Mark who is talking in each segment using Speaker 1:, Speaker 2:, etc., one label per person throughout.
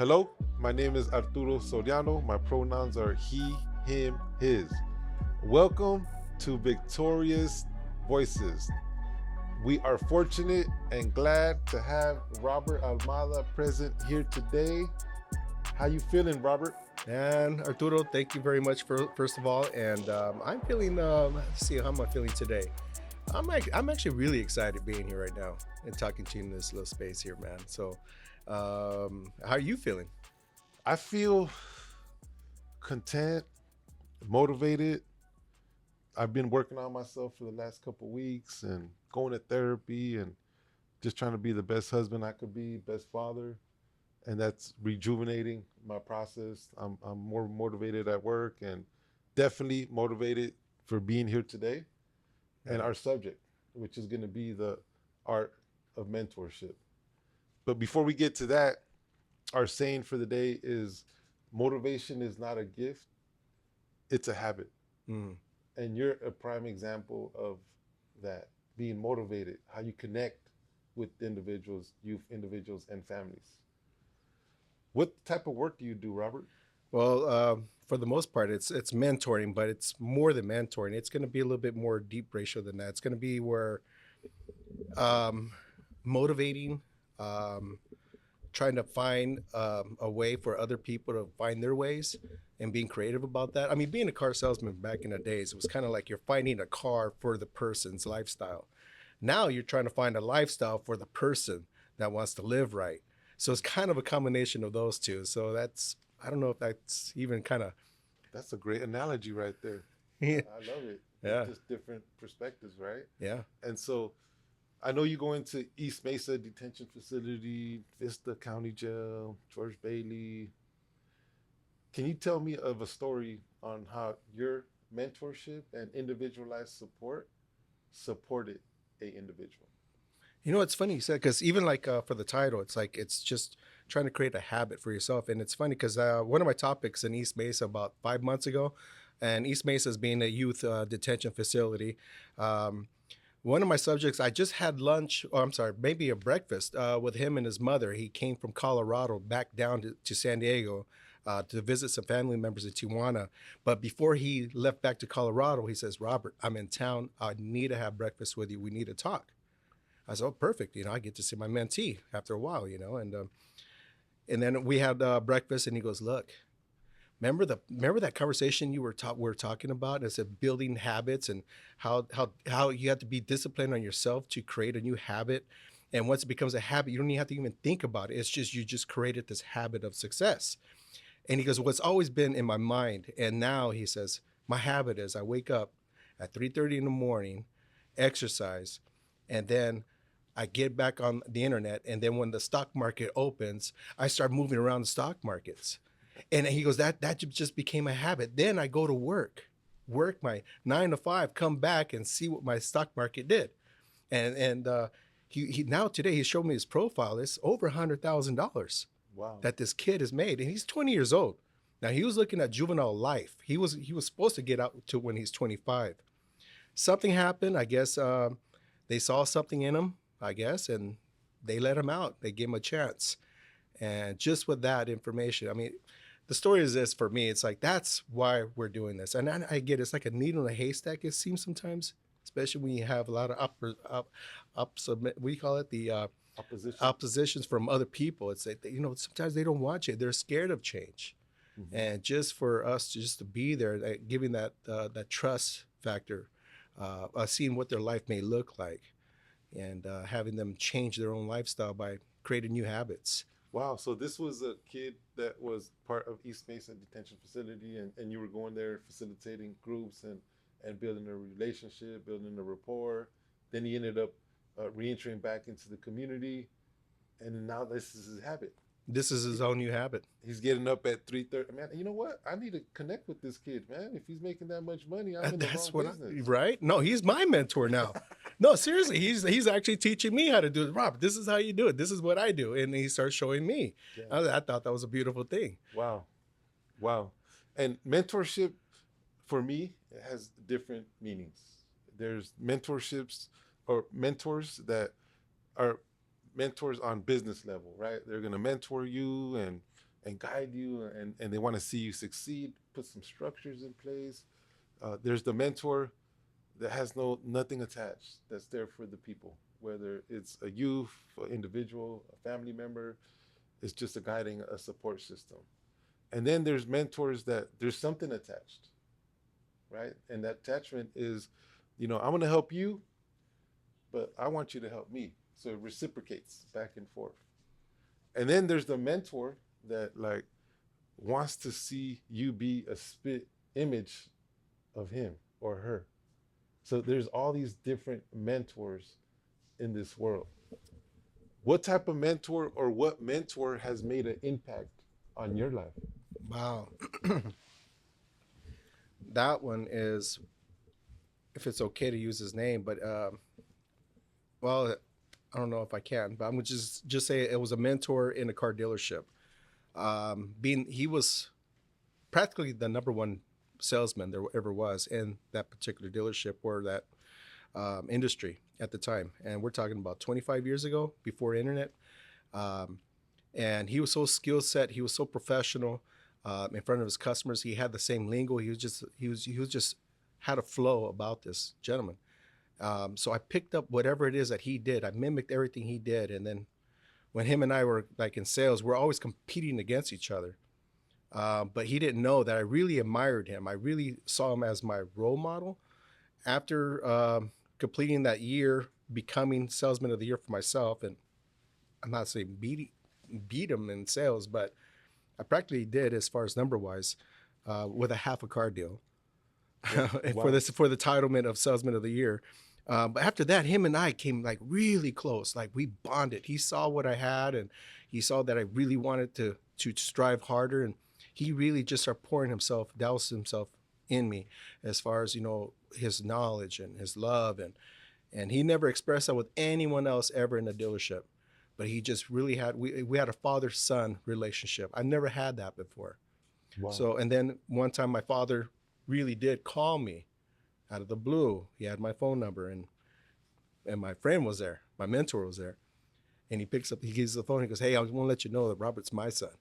Speaker 1: Hello, my name is Arturo Soriano. My pronouns are he, him, his. Welcome to Victorious Voices. We are fortunate and glad to have Robert Almada present here today. How you feeling, Robert?
Speaker 2: And Arturo, thank you very much for first of all. And I'm feeling. Let's see, how am I feeling today? I'm actually really excited being here right now and talking to you in this little space here, man. So, how are you feeling?
Speaker 1: I feel content, motivated. I've been working on myself for the last couple of weeks and going to therapy and just trying to be the best husband I could be, best father, and that's rejuvenating my process. I'm more motivated at work and definitely motivated for being here today and
Speaker 2: Right.
Speaker 1: our subject, which is going to be the art of mentorship. But before we get to that, our saying for the day is motivation is not a gift, it's a habit.
Speaker 2: Mm.
Speaker 1: And you're a prime example of that, being motivated, how you connect with individuals, youth individuals, and families. What type of work do you do, Robert?
Speaker 2: Well, for the most part, it's mentoring, but it's more than mentoring. It's going to be a little bit more deep ratio than that. It's going to be where um, motivating. Um, Trying to find a way for other people to find their ways and being creative about that. I mean, being a car salesman back in the days, it was kind of like you're finding a car for the person's lifestyle. Now you're trying to find a lifestyle for the person that wants to live right. So it's kind of a combination of those two. So that's, I don't know if that's even kind of,
Speaker 1: That's a great analogy right there.
Speaker 2: yeah,
Speaker 1: I love it. It's
Speaker 2: yeah,
Speaker 1: just different perspectives, right?
Speaker 2: yeah.
Speaker 1: And so I know you go into East Mesa Detention Facility, Vista County Jail, George Bailey. Can you tell me of a story on how your mentorship and individualized support supported a individual?
Speaker 2: You know, it's funny you said, because even like for the title, it's like it's just trying to create a habit for yourself. And it's funny because one of my topics in East Mesa about 5 months ago, and East Mesa is being a youth detention facility. Um, One of my subjects, I just had lunch, or I'm sorry, maybe a breakfast with him and his mother. He came from Colorado back down to San Diego to visit some family members in Tijuana. But before he left back to Colorado, he says, Robert, I'm in town. I need to have breakfast with you. We need to talk. I said, oh, perfect. I get to see my mentee after a while, and then we had breakfast, and he goes, look, remember that conversation you were talking about? And it said building habits and how you have to be disciplined on yourself to create a new habit. And once it becomes a habit, you don't even have to even think about it. It's just you just created this habit of success. And he goes, what's always been in my mind, and now he says, my habit is I wake up at 3:30 in the morning, exercise, and then I get back on the internet. And then when the stock market opens, I start moving around the stock markets. And he goes, that just became a habit. Then I go to work my 9 to 5, come back and see what my stock market did. And he now today he showed me his profile. It's over $100,000
Speaker 1: Wow.
Speaker 2: that this kid has made, and he's 20 years old. Now he was looking at juvenile life. He was supposed to get out to when he's 25. Something happened. I guess they saw something in him. I guess, and they let him out. They gave him a chance. And just with that information, I mean, the story is this for me. It's like that's why we're doing this. And I get it's like a needle in a haystack. It seems sometimes, especially when you have a lot of what do you call it? The
Speaker 1: Opposition.
Speaker 2: oppositions from other people. It's like sometimes they don't want you. They're scared of change,
Speaker 1: Mm-hmm.
Speaker 2: and just for us just to be there, giving that trust factor, seeing what their life may look like, and having them change their own lifestyle by creating new habits.
Speaker 1: Wow. So this was a kid that was part of East Mesa Detention Facility, and you were going there facilitating groups and building a relationship, building a rapport. Then he ended up re-entering back into the community, and now this is his habit.
Speaker 2: This is his own new habit.
Speaker 1: He's getting up at 3:30. Man, you know what? I need to connect with this kid, man. If he's making that much money, I'm in the
Speaker 2: That's
Speaker 1: wrong
Speaker 2: what
Speaker 1: business.
Speaker 2: right? No, he's my mentor now. No, seriously, he's actually teaching me how to do it. Rob, this is how you do it. This is what I do, and he starts showing me.
Speaker 1: Yeah.
Speaker 2: I thought that was a beautiful thing.
Speaker 1: Wow. Wow. And mentorship for me it has different meanings. There's mentorships or mentors that are mentors on business level, right? They're going to mentor you and and guide you, and they want to see you succeed, put some structures in place. There's the mentor that has nothing attached, that's there for the people, whether it's a youth, an individual, a family member. It's just a guiding, a support system. And then there's mentors that there's something attached, right? And that attachment is, I'm going to help you, but I want you to help me. So it reciprocates back and forth. And then there's the mentor that like wants to see you be a spit image of him or her. So there's all these different mentors in this world. What type of mentor or what mentor has made an impact on your life?
Speaker 2: Wow. That one is, if it's okay to use his name, but well, I don't know if I can, but I'm gonna just say it was a mentor in a car dealership. He was practically the number one salesman there ever was in that particular dealership or that industry at the time. And we're talking about 25 years ago, before internet. And he was so skill set. He was so professional in front of his customers. He had the same lingo. He was just had a flow about this gentleman. So I picked up whatever it is that he did. I mimicked everything he did. And then when him and I were like in sales, we're always competing against each other. But he didn't know that I really admired him. I really saw him as my role model. After completing that year, becoming salesman of the year for myself, and I'm not saying beat him in sales, but I practically did as far as number wise, with a half a car deal.
Speaker 1: Yeah. Wow.
Speaker 2: for the titlement of salesman of the year. But after that, him and I came like really close. Like we bonded. He saw what I had, and he saw that I really wanted to strive harder, and he really just started pouring himself, doused himself in me, as far as his knowledge and his love, and he never expressed that with anyone else ever in the dealership. But he just really had, we had a father-son relationship. I never had that before.
Speaker 1: Wow.
Speaker 2: So, and then one time my father really did call me out of the blue. He had my phone number, and my friend was there, my mentor was there, and he picks up, he gives the phone, he goes, "Hey, I want to let you know that Robert's my son."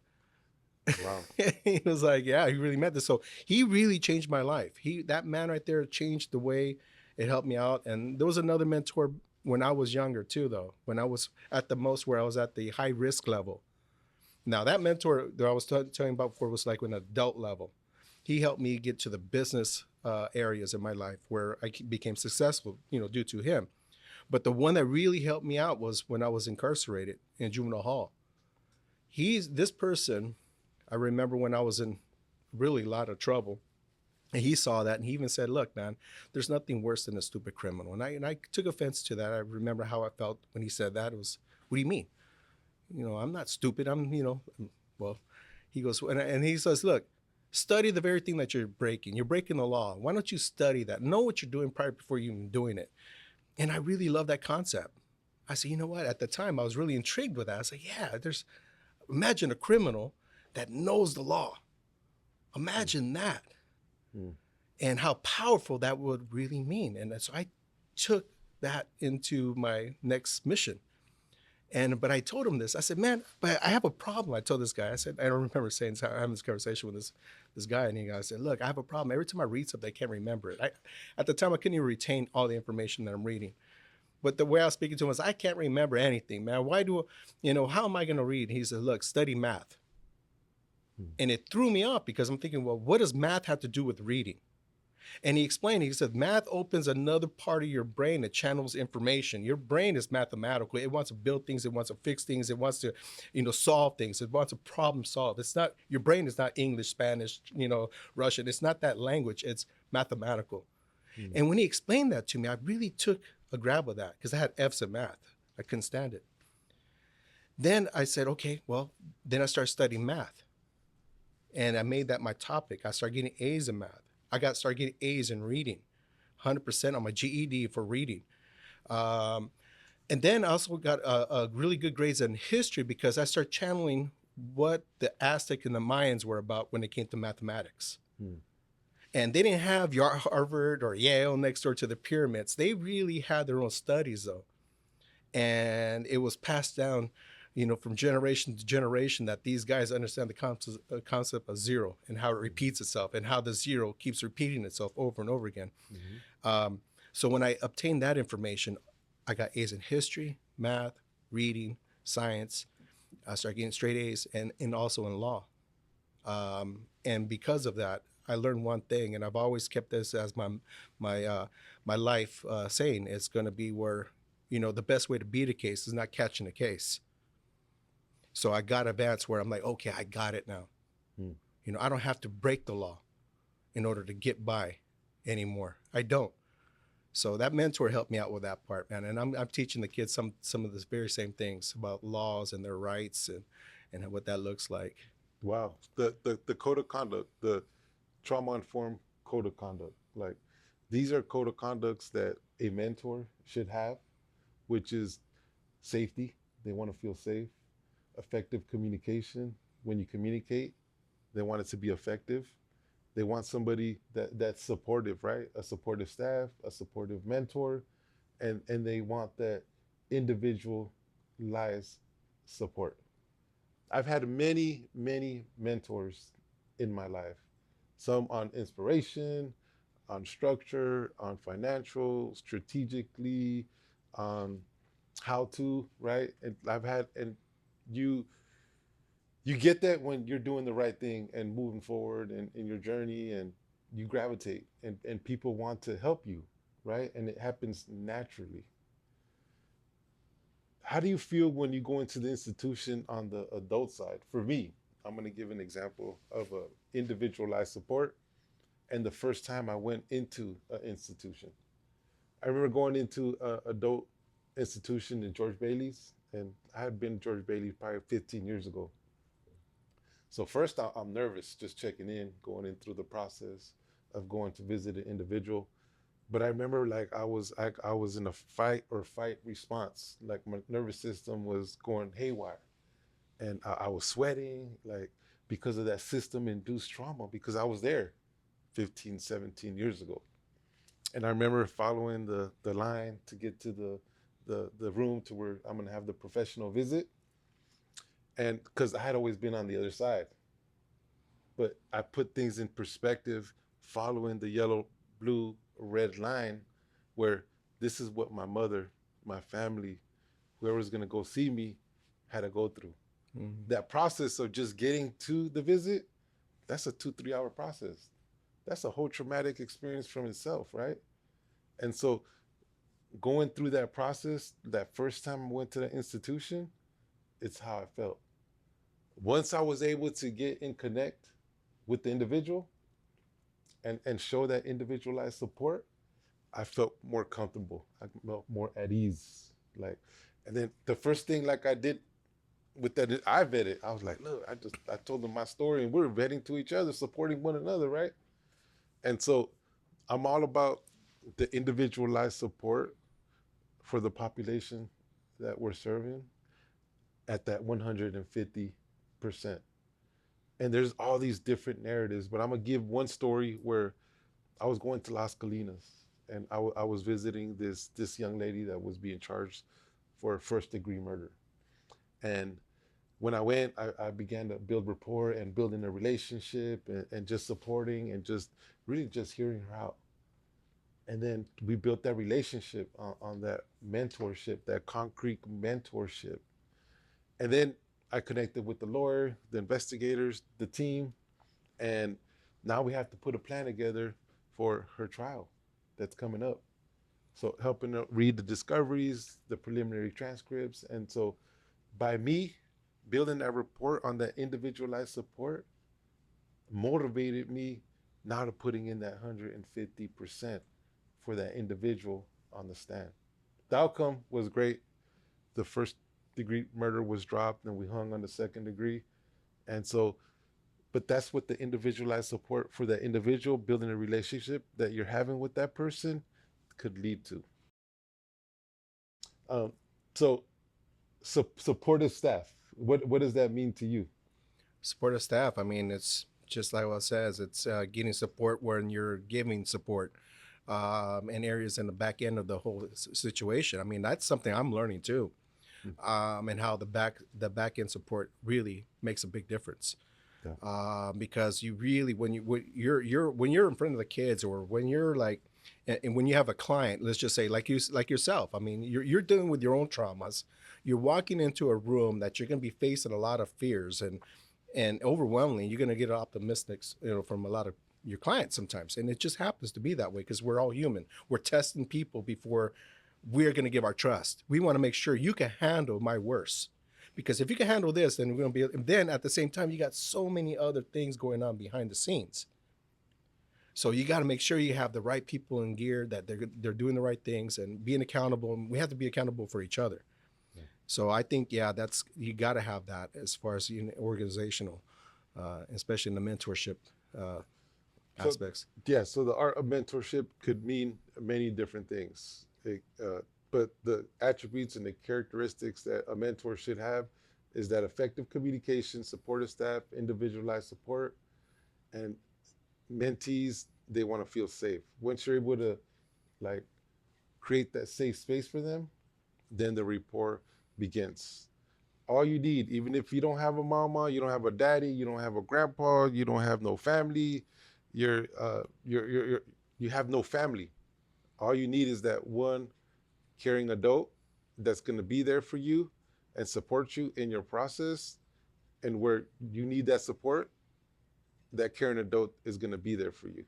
Speaker 1: Wow.
Speaker 2: He was like, yeah, he really meant this. So he really changed my life. That man right there changed the way it helped me out. And there was another mentor when I was younger too, though, when I was at the most, where I was at the high risk level. Now that mentor that I was telling you about before was like an adult level. He helped me get to the business areas in my life where I became successful, due to him. But the one that really helped me out was when I was incarcerated in juvenile hall. This person, I remember when I was in really a lot of trouble, and he saw that, and he even said, "Look, man, there's nothing worse than a stupid criminal." And I took offense to that. I remember how I felt when he said that. It was, "What do you mean? I'm not stupid. Well," he goes, and he says, "Look, study the very thing that you're breaking. You're breaking the law. Why don't you study that? Know what you're doing prior before you even doing it." And I really love that concept. I said, you know what? At the time, I was really intrigued with that. I said, yeah, imagine a criminal that knows the law. Imagine that. And how powerful that would really mean. And so I took that into my next mission. But I told him this. I said, "Man, but I have a problem." I told this guy, I said, I don't remember saying this, having this conversation with this guy. And I said, "Look, I have a problem. Every time I read something, I can't remember it." At the time, I couldn't even retain all the information that I'm reading. But the way I was speaking to him was, "I can't remember anything, man. How am I going to read?" He said, "Look, study math." And it threw me off because I'm thinking, well, what does math have to do with reading? And he explained, he said, math opens another part of your brain that channels information. Your brain is mathematical. It wants to build things. It wants to fix things. It wants to, solve things. It wants to problem solve. Your brain is not English, Spanish, Russian. It's not that language. It's mathematical. And when he explained that to me, I really took a grab of that because I had F's in math. I couldn't stand it. Then I said, okay, well, then I started studying math. And I made that my topic. I started getting A's in math. Started getting A's in reading, 100% on my GED for reading. And then I also got a really good grades in history because I started channeling what the Aztec and the Mayans were about when it came to mathematics. And they didn't have your Harvard or Yale next door to the pyramids. They really had their own studies, though. And it was passed down from generation to generation, that these guys understand the concept of zero and how it repeats itself and how the zero keeps repeating itself over and over again.
Speaker 1: Mm-hmm.
Speaker 2: So when I obtained that information, I got A's in history, math, reading, science. I started getting straight A's and also in law. And because of that, I learned one thing, and I've always kept this as my life saying. It's going to be where, the best way to beat a case is not catching a case. So I got advanced where I'm like, okay, I got it now.
Speaker 1: Mm.
Speaker 2: I don't have to break the law in order to get by anymore. I don't. So that mentor helped me out with that part, man. And I'm teaching the kids some of the very same things about laws and their rights and what that looks like.
Speaker 1: Wow. The code of conduct, the trauma-informed code of conduct. Like, these are code of conducts that a mentor should have, which is safety. They want to feel safe. Effective communication. When you communicate, they want it to be effective. They want somebody that's supportive, right? A supportive staff, a supportive mentor, and they want that individualized support. I've had many, many mentors in my life, some on inspiration, on structure, on financial, strategically, on how to, right? And I've had, and you you get that when you're doing the right thing and moving forward in your journey, and you gravitate, and people want to help you, right? And it happens naturally. How do you feel when you go into the institution on the adult side? For me, I'm going to give an example of a individualized support and the first time I went into an institution. I remember going into an adult institution in George Bailey's, and I had been to George Bailey probably 15 years ago. So first, I'm nervous, just checking in, going in through the process of going to visit an individual. But I remember, like, I was in a fight or fight response. Like, my nervous system was going haywire, and I was sweating, like, because of that system induced trauma, because I was there 15, 17 years ago. And I remember following the line to get to the room to where I'm gonna have the professional visit. And because I had always been on the other side, but I put things in perspective following the yellow, blue, red line, where this is what my mother, my family, whoever's gonna go see me, had to go through. Mm-hmm. That process of just getting to the visit, that's a 2-3 hour process. That's a whole traumatic experience from itself, right? And so going through that process, that first time I went to the institution, it's how I felt. Once I was able to get and connect with the individual and show that individualized support, I felt more comfortable. I felt more at ease. Like, and then the first thing, like, I did with that, I vetted. I was like, look, I told them my story, and we're vetting to each other, supporting one another, right? And so I'm all about the individualized support for the population that we're serving at that 150%. And there's all these different narratives, but I'm gonna give one story where I was going to Las Colinas, and I was visiting this young lady that was being charged for first-degree murder. And when I went, I began to build rapport and building a relationship, and just supporting and just really just hearing her out. And then we built that relationship on that mentorship, that concrete mentorship. And then I connected with the lawyer, the investigators, the team, and now we have to put a plan together for her trial that's coming up. So helping her read the discoveries, the preliminary transcripts. And so by me building that report on that individualized support motivated me now to putting in that 150% for that individual on the stand. The outcome was great. The first degree murder was dropped, and we hung on the second degree. And so, but that's what the individualized support for that individual, building a relationship that you're having with that person, could lead to. Um, so, supportive staff. What does that mean to you?
Speaker 2: Supportive staff. I mean, it's just like what it says. It's getting support when you're giving support, in areas in the back end of the whole situation. I mean, that's something I'm learning too. and how the back end support really makes a big difference.
Speaker 1: Yeah.
Speaker 2: Because you really, when you're in front of the kids, or when you're like, and when you have a client, let's just say like yourself. I mean, you're dealing with your own traumas. You're walking into a room that you're going to be facing a lot of fears, and overwhelmingly, you're going to get optimistic, from a lot of your clients sometimes. And it just happens to be that way because we're all human. We're testing people before we're going to give our trust. We want to make sure you can handle my worst. Because if you can handle this, then we're going to be, and then at the same time, you got so many other things going on behind the scenes. So you got to make sure you have the right people in gear, that they're doing the right things and being accountable. And we have to be accountable for each other. Yeah. So I think, yeah, you got to have that as far as organizational, especially in the mentorship aspects.
Speaker 1: So the art of mentorship could mean many different things. But the attributes and the characteristics that a mentor should have is that effective communication, supportive staff, individualized support, and mentees, they want to feel safe. Once you're able to like create that safe space for them, then the rapport begins. All you need, even if you don't have a mama, you don't have a daddy, you don't have a grandpa, you don't have no family, you have no family. All you need is that one caring adult that's going to be there for you and support you in your process. And where you need that support, that caring adult is going to be there for you.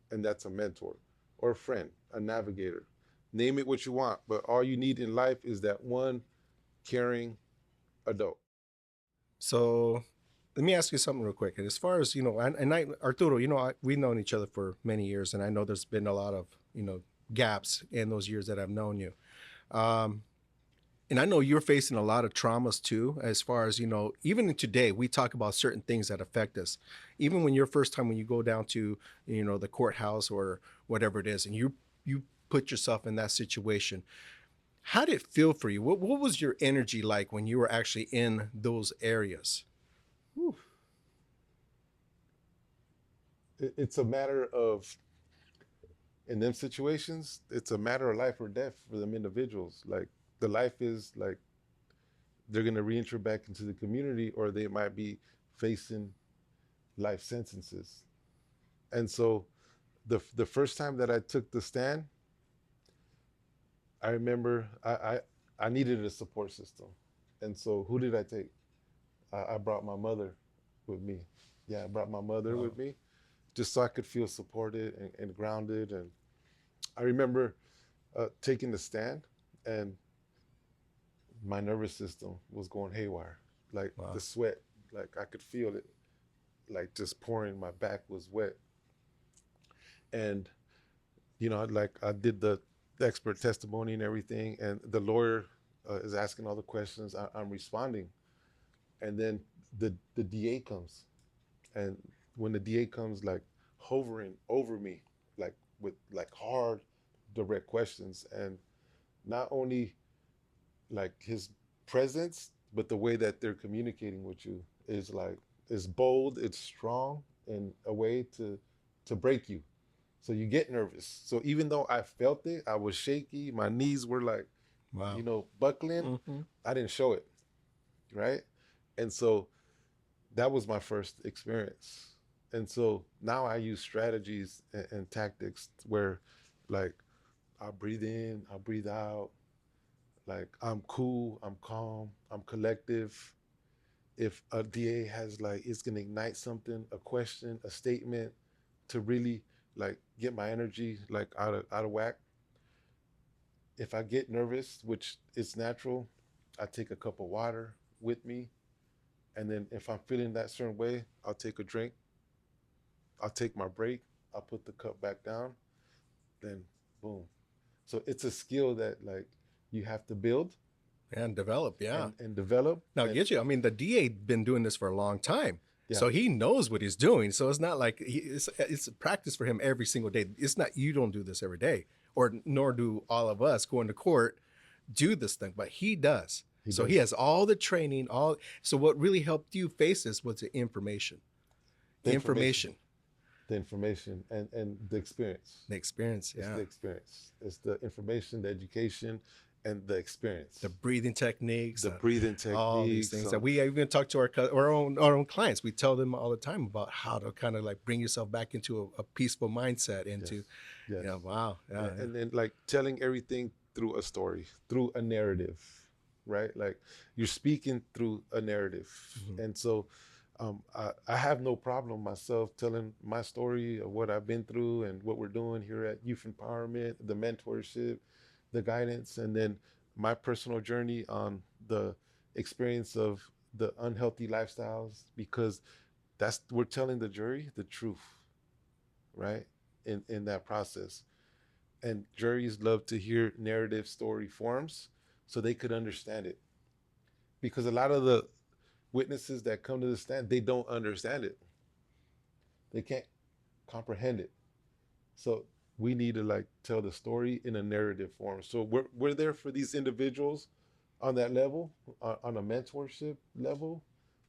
Speaker 1: And that's a mentor or a friend, a navigator. Name it what you want, but all you need in life is that one caring adult.
Speaker 2: So let me ask you something real quick. And as far as, Arturo, we've known each other for many years, and I know there's been a lot of, gaps in those years that I've known you. And I know you're facing a lot of traumas too, as far as, even today, we talk about certain things that affect us. Even when when you go down to, the courthouse or whatever it is, and you put yourself in that situation, how did it feel for you? What was your energy like when you were actually in those areas?
Speaker 1: Whew. It's a matter of, in them situations, it's a matter of life or death for them individuals. Like, the life is like, they're going to reenter back into the community, or they might be facing life sentences. And so the first time that I took the stand, I remember I needed a support system. And so who did I take? I brought my mother with me. Yeah, I brought my mother with me, just so I could feel supported and grounded. And I remember taking the stand, and my nervous system was going haywire. Like, the sweat, like I could feel it, like just pouring. My back was wet. And, like I did the expert testimony and everything, and the lawyer is asking all the questions. I'm responding. And then the DA comes. And when the DA comes, like hovering over me, like with like hard, direct questions, and not only like his presence, but the way that they're communicating with you is bold, it's strong in a way to break you. So you get nervous. So even though I felt it, I was shaky, my knees were like, buckling. I didn't show it, right? And so that was my first experience. And so now I use strategies and tactics where, like, I'll breathe in, I'll breathe out. Like, I'm cool, I'm calm, I'm collective. If a DA has, like, it's gonna ignite something, a question, a statement, to really like get my energy like out of whack. If I get nervous, which is natural, I take a cup of water with me. And then if I'm feeling that certain way, I'll take a drink. I'll take my break. I'll put the cup back down. Then boom. So it's a skill that, like, you have to build
Speaker 2: and develop. Yeah.
Speaker 1: And develop.
Speaker 2: Now, get you. I mean, the DA been doing this for a long time.
Speaker 1: Yeah.
Speaker 2: So he knows what he's doing. So it's not like it's a practice for him every single day. It's not, you don't do this every day, or nor do all of us going to court do this thing, but he does. He has all the training, so what really helped you face this was the information. The information
Speaker 1: and the experience.
Speaker 2: The experience, yeah.
Speaker 1: It's the experience. It's the information, the education, and the experience,
Speaker 2: The breathing techniques,
Speaker 1: the breathing
Speaker 2: all these
Speaker 1: techniques.
Speaker 2: things that we even talk to our own clients. We tell them all the time about how to kind of like bring yourself back into a peaceful mindset,
Speaker 1: Yes,
Speaker 2: into,
Speaker 1: yes.
Speaker 2: wow, yeah, yeah.
Speaker 1: And then like telling everything through a story, through a narrative, right? Like you're speaking through a narrative.
Speaker 2: Mhm.
Speaker 1: And so I have no problem myself telling my story of what I've been through and what we're doing here at Youth Empowerment, the mentorship, the guidance, and then my personal journey on the experience of the unhealthy lifestyles, because that's, we're telling the jury the truth, right? In that process. And juries love to hear narrative story forms so they could understand it, because a lot of the witnesses that come to the stand, they don't understand it, they can't comprehend it. So we need to like tell the story in a narrative form. So we're there for these individuals on that level, on a mentorship level,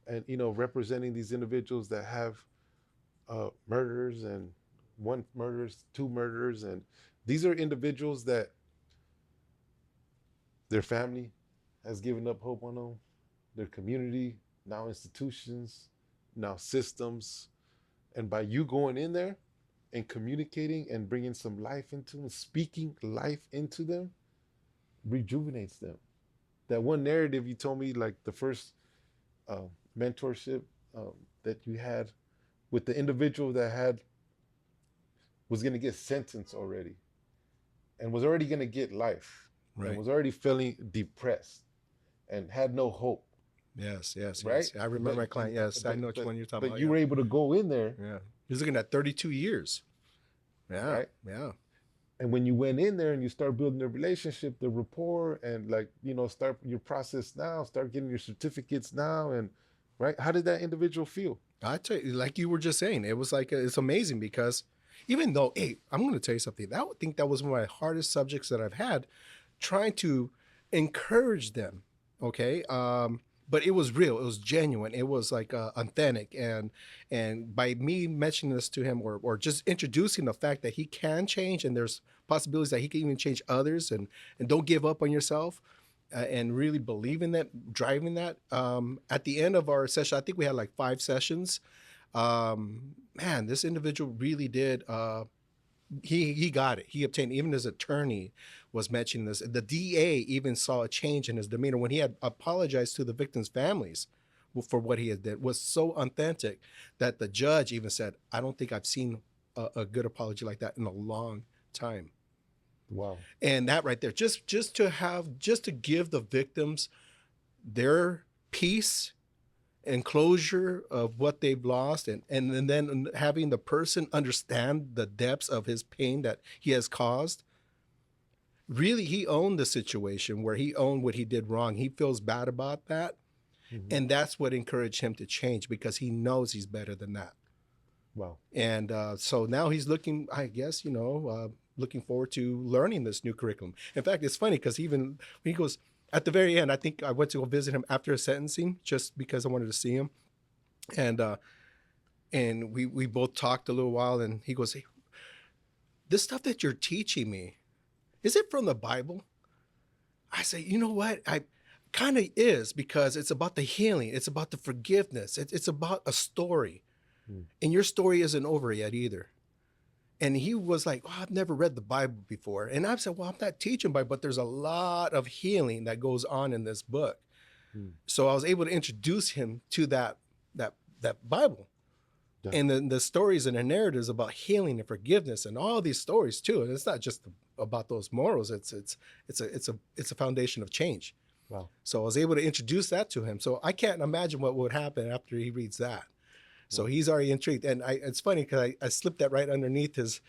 Speaker 1: and representing these individuals that have murders, and one murders, two murders, and these are individuals that their family has given up hope on them, their community, now institutions, now systems. And by you going in there and communicating and bringing some life into them, speaking life into them, rejuvenates them. That one narrative you told me, like the first uh, mentorship that you had with the individual that was going to get sentenced already, and was already going to get life, and
Speaker 2: Right.
Speaker 1: was already feeling depressed and had no hope,
Speaker 2: Yes, yes,
Speaker 1: right?
Speaker 2: yes. I remember
Speaker 1: But
Speaker 2: my client. Yes, I know which one you're talking
Speaker 1: but
Speaker 2: about.
Speaker 1: you
Speaker 2: Yeah,
Speaker 1: were able to go in there,
Speaker 2: yeah. He's looking at 32 years. Yeah,
Speaker 1: right?
Speaker 2: yeah.
Speaker 1: And when you went in there and you start building the relationship, the rapport, and like start your process now, start getting your certificates now, and right, how did that individual feel?
Speaker 2: I tell you, like you were just saying, it was like it's amazing because even though, hey, I'm going to tell you something. I would think that was one of my hardest subjects that I've had, trying to encourage them. Okay, but it was real. It was genuine. It was like authentic, and by me mentioning this to him, or just introducing the fact that he can change, and there's possibilities that he can even change others, and don't give up on yourself, and really believe in that, driving that. At the end of our session, I think we had like 5 sessions. Man, this individual really did. He got it. He obtained. Even his attorney was mentioning this. The DA even saw a change in his demeanor when he had apologized to the victims' families for what he had did. Was so authentic that the judge even said, "I don't think I've seen a good apology like that in a long time."
Speaker 1: Wow.
Speaker 2: And that right there, just to give the victims their peace and closure of what they've lost, and then having the person understand the depths of his pain that he has caused. Really, he owned the situation where he owned what he did wrong. He feels bad about that.
Speaker 1: Mm-hmm.
Speaker 2: And that's what encouraged him to change, because he knows he's better than that.
Speaker 1: Wow.
Speaker 2: And so now he's looking, I guess, looking forward to learning this new curriculum. In fact, it's funny because even when he goes at the very end, I think I went to go visit him after his sentencing just because I wanted to see him. And we both talked a little while, and he goes, "Hey, this stuff that you're teaching me, is it from the Bible?" I say, "You know what? I kind of is, because it's about the healing. It's about the forgiveness. It's about a story.
Speaker 1: Mm.
Speaker 2: And your story isn't over yet either." And he was like, "Oh, I've never read the Bible before." And I've said, "Well, I'm not teaching Bible, but there's a lot of healing that goes on in this book."
Speaker 1: Mm.
Speaker 2: So I was able to introduce him to that Bible.
Speaker 1: Yeah.
Speaker 2: And then the stories and the narratives about healing and forgiveness and all these stories too. And it's not just about those morals. It's a foundation of change.
Speaker 1: Wow.
Speaker 2: So I was able to introduce that to him. So I can't imagine what would happen after he reads that. So he's already intrigued. And it's funny because I slipped that right underneath his,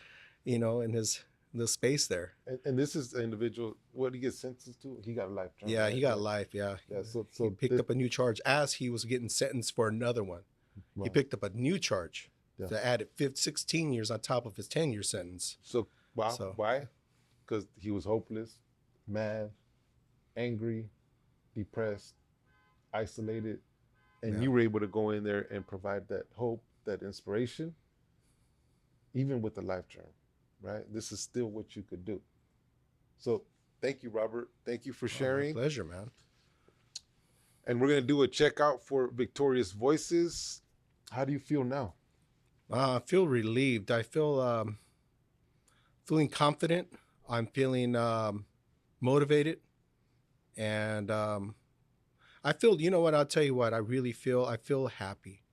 Speaker 2: in the space there.
Speaker 1: And this is the individual. What did he get sentenced to? He got a life term.
Speaker 2: Yeah,
Speaker 1: right?
Speaker 2: he got life. Yeah.
Speaker 1: Yeah. So
Speaker 2: he picked up a new charge as he was getting sentenced for another one.
Speaker 1: Wow.
Speaker 2: He picked up a new charge
Speaker 1: Yeah.
Speaker 2: that added 16 years on top of his 10-year sentence.
Speaker 1: So wow.
Speaker 2: So-
Speaker 1: Why? Because he was hopeless, mad, angry, depressed, isolated, and
Speaker 2: Yeah.
Speaker 1: you were able to go in there and provide that hope, that inspiration, even with the life term, right? This is still what you could do. So Thank you, Robert. Thank you for
Speaker 2: My
Speaker 1: sharing.
Speaker 2: pleasure, man.
Speaker 1: And we're going to do a checkout for Victorious Voices. How do you feel now?
Speaker 2: I feel relieved. I feel feeling confident. I'm feeling motivated, and I feel. You know what? I'll tell you what. I really feel. I feel happy,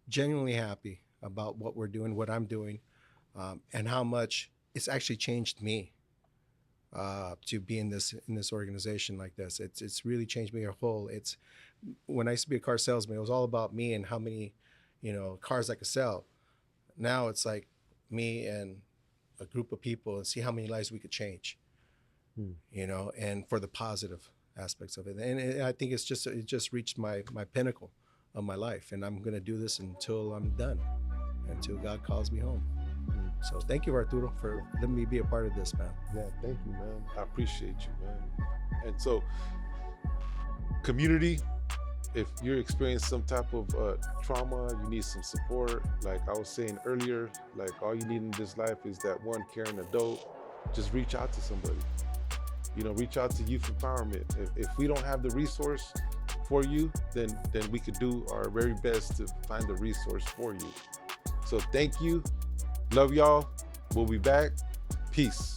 Speaker 2: genuinely happy about what we're doing, what I'm doing, and how much it's actually changed me to be in this organization like this. It's really changed me a whole. It's when I used to be a car salesman, it was all about me and how many, cars I could sell. Now it's like me and a group of people and see how many lives we could change, and for the positive aspects of it. And I think it just reached my pinnacle of my life, and I'm gonna do this until I'm done, until God calls me home. So thank you, Arturo, for letting me be a part of this, man.
Speaker 1: Yeah, thank you, man. I appreciate you, man. And so, community, if you're experiencing some type of trauma, you need some support. Like I was saying earlier, like all you need in this life is that one caring adult. Just reach out to somebody. Reach out to youth empowerment. If we don't have the resource for you, then we could do our very best to find the resource for you. So thank you. Love y'all. We'll be back. Peace.